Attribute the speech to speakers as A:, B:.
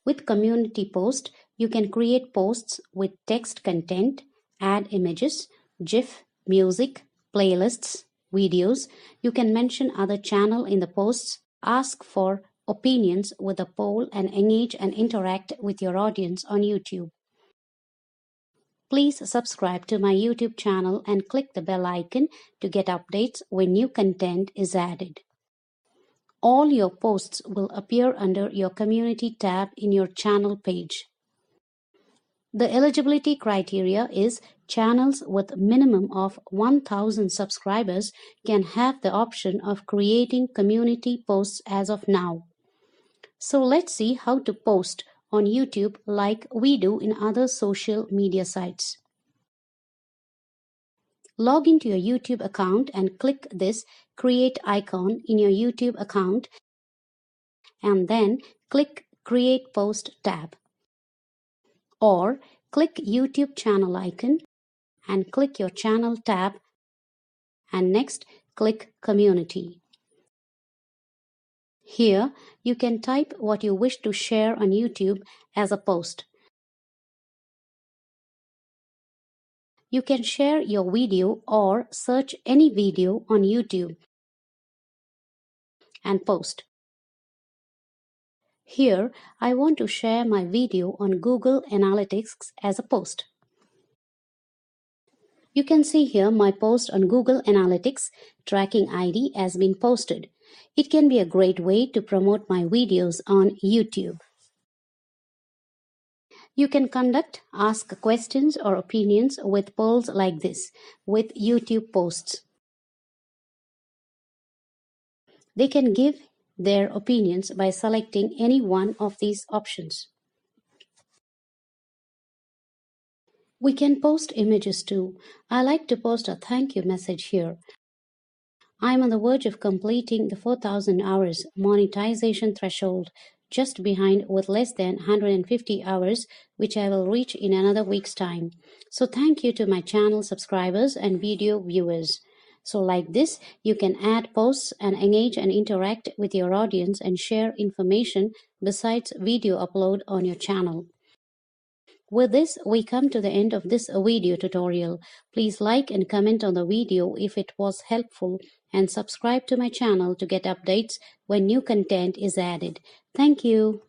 A: With community post, you can create posts with text content, add images, GIF, music, playlists, videos. You can mention other channel in the posts, ask for opinions with a poll, and engage and interact with your audience on YouTube. Please subscribe to my YouTube channel and click the bell icon to get updates when new content is added. All your posts will appear under your community tab in your channel page. The eligibility criteria is channels with minimum of 1,000 subscribers can have the option of creating community posts as of now. So let's see how to post on YouTube like we do in other social media sites. Log into your YouTube account and click this Create icon in your YouTube account and then click Create Post tab. Or click YouTube channel icon and click your channel tab and next click Community. Here you can type what you wish to share on YouTube as a post. You can share your video or search any video on YouTube and post. Here, I want to share my video on Google Analytics as a post. You can see here my post on Google Analytics tracking ID has been posted. It can be a great way to promote my videos on YouTube. You can conduct ask questions or opinions with polls like this with YouTube posts. They can give their opinions by selecting any one of these options. We can post images too. I like to post a thank you message here. I'm on the verge of completing the 4,000 hours monetization threshold, just behind with less than 150 hours, which I will reach in another week's time. So thank you to my channel subscribers and video viewers. So like this, you can add posts and engage and interact with your audience and share information besides video upload on your channel. With this, we come to the end of this video tutorial. Please like and comment on the video if it was helpful and subscribe to my channel to get updates when new content is added. Thank you.